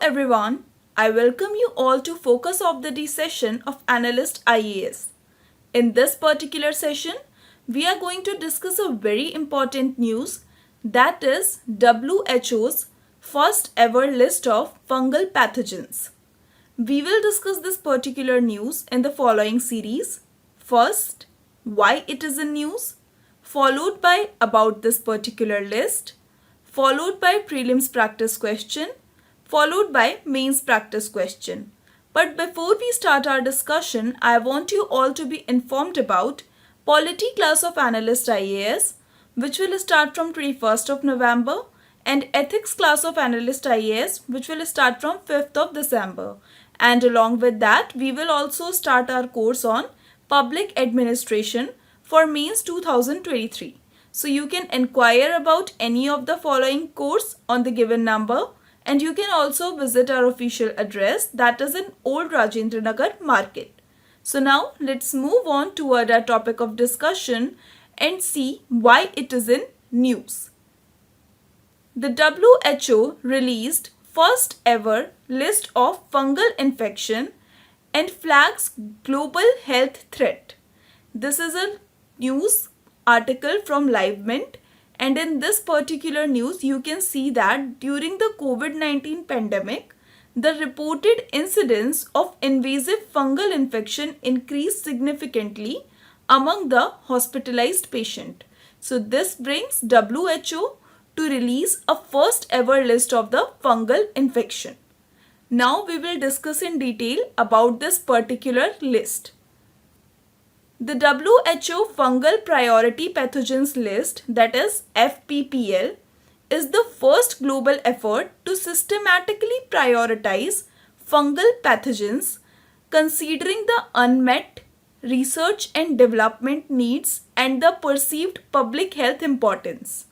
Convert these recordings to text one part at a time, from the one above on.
everyone, I welcome you all to Focus of the Day session of Analyst IAS. In this particular session, we are going to discuss a very important news, that is WHO's first ever list of fungal pathogens. We will discuss this particular news in the following series. First, why it is in news, followed by about this particular list, followed by prelims practice question, followed by mains practice question. But before we start our discussion, I want you all to be informed about Polity class of Analyst IAS, which will start from 21st of November, and Ethics class of Analyst IAS, which will start from 5th of December. And along with that, we will also start our course on Public Administration for Mains 2023. So you can inquire about any of the following course on the given number, and you can also visit our official address, that is in Old Rajinder Nagar Market. So now let's move on toward our topic of discussion and see why it is in news. The WHO released first ever list of fungal infection and flags global health threat. This is a news article from LiveMint, and in this particular news you can see that during the COVID-19 pandemic, the reported incidence of invasive fungal infection increased significantly among the hospitalized patient. So this brings WHO to release a first ever list of the fungal infection. Now we will discuss in detail about this particular list. The WHO Fungal Priority Pathogens List, that is FPPL, is the first global effort to systematically prioritize fungal pathogens considering the unmet research and development needs and the perceived public health importance.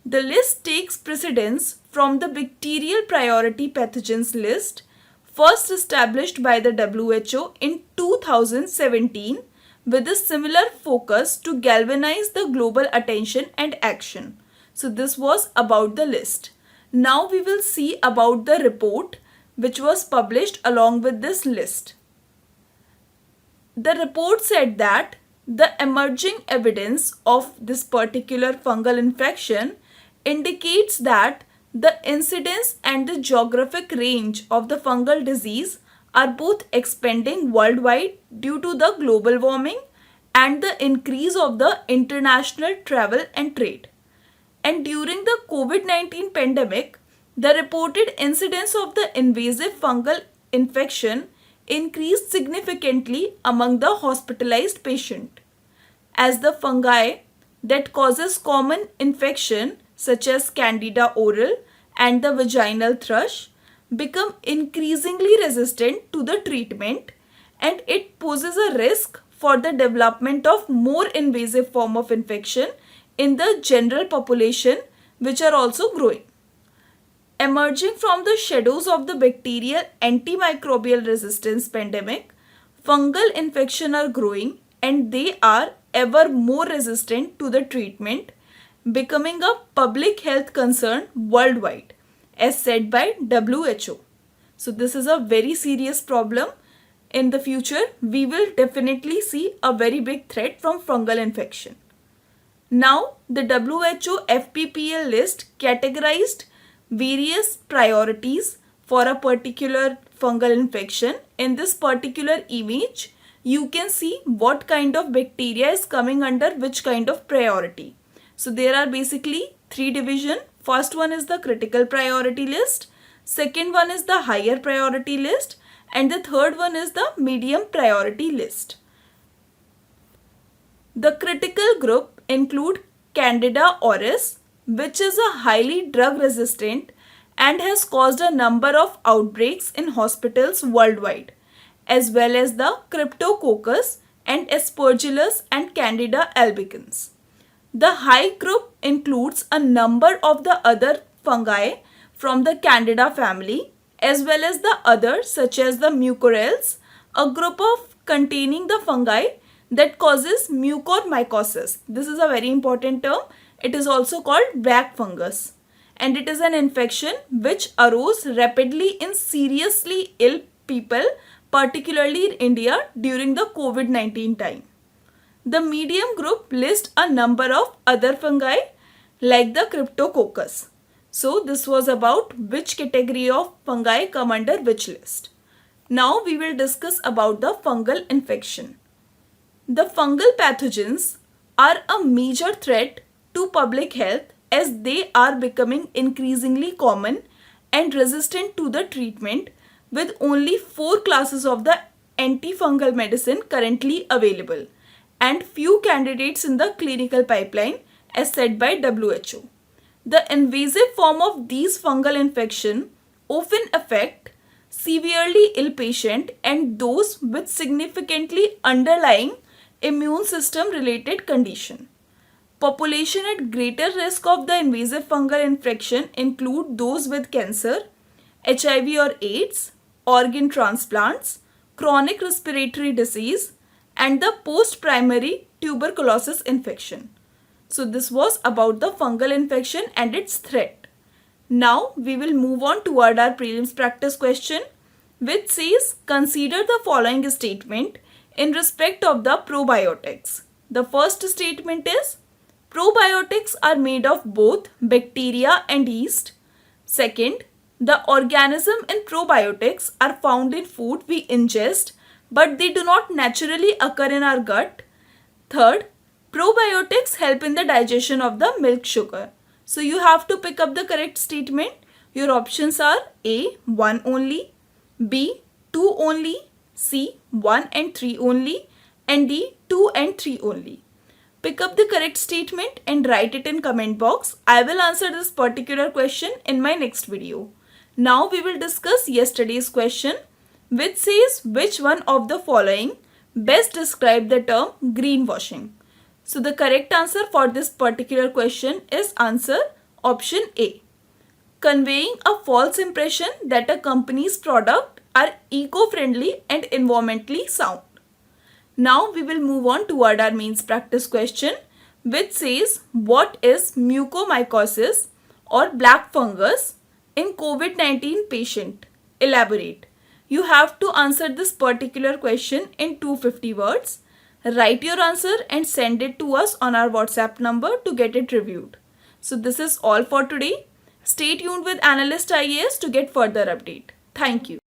The list takes precedence from the Bacterial Priority Pathogens List, first established by the WHO in 2017 with a similar focus to galvanize the global attention and action. So this was about the list. Now we will see about the report which was published along with this list. The report said that the emerging evidence of this particular fungal infection indicates that the incidence and the geographic range of the fungal disease are both expanding worldwide due to the global warming and the increase of the international travel and trade. And during the COVID-19 pandemic, the reported incidence of the invasive fungal infection increased significantly among the hospitalized patient, as the fungi that causes common infection such as Candida auris and the vaginal thrush become increasingly resistant to the treatment, and it poses a risk for the development of more invasive form of infection in the general population, which are also growing. Emerging from the shadows of the bacterial antimicrobial resistance pandemic, fungal infection are growing and they are ever more resistant to the treatment, becoming a public health concern worldwide, as said by WHO. So this is a very serious problem. In the future, we will definitely see a very big threat from fungal infection. Now, the WHO FPPL list categorized various priorities for a particular fungal infection. In this particular image, you can see what kind of bacteria is coming under which kind of priority. So there are basically three divisions. First one is the critical priority list, second one is the higher priority list, and the third one is the medium priority list. The critical group include Candida auris, which is a highly drug resistant and has caused a number of outbreaks in hospitals worldwide, as well as the Cryptococcus and Aspergillus and Candida albicans. The high group includes a number of the other fungi from the Candida family, as well as the others such as the Mucorales, a group of containing the fungi that causes mucormycosis. This is a very important term. It is also called black fungus. and it is an infection which arose rapidly in seriously ill people, particularly in India during the COVID-19 time. The medium group lists a number of other fungi like the Cryptococcus. So this was about which category of fungi come under which list. Now we will discuss about the fungal infection. The fungal pathogens are a major threat to public health as they are becoming increasingly common and resistant to the treatment, with only 4 classes of the antifungal medicine currently available and few candidates in the clinical pipeline as said by WHO. The invasive form of these fungal infection often affect severely ill patient and those with significantly underlying immune system related condition. Population at greater risk of the invasive fungal infection include those with cancer, HIV or AIDS, organ transplants, chronic respiratory disease, and the post-primary tuberculosis infection. So this was about the fungal infection and its threat. Now we will move on toward our prelims practice question, which says consider the following statement in respect of the probiotics. The first statement is probiotics are made of both bacteria and yeast. Second, the organisms in probiotics are found in food we ingest, but they do not naturally occur in our gut. Third, probiotics help in the digestion of the milk sugar. So you have to pick up the correct statement. Your options are A, 1 only, B, 2 only, C, 1 and 3 only, and D, 2 and 3 only. Pick up the correct statement and write it in comment box. I will answer this particular question in my next video. Now we will discuss yesterday's question, which says which one of the following best describe the term greenwashing. So the correct answer for this particular question is answer option A. Conveying a false impression that a company's product are eco-friendly and environmentally sound. Now we will move on toward our mains practice question, which says what is mucormycosis or black fungus in COVID-19 patient? Elaborate. You have to answer this particular question in 250 words. Write your answer and send it to us on our WhatsApp number to get it reviewed. So this is all for today. Stay tuned with Analyst IAS to get further update. Thank you.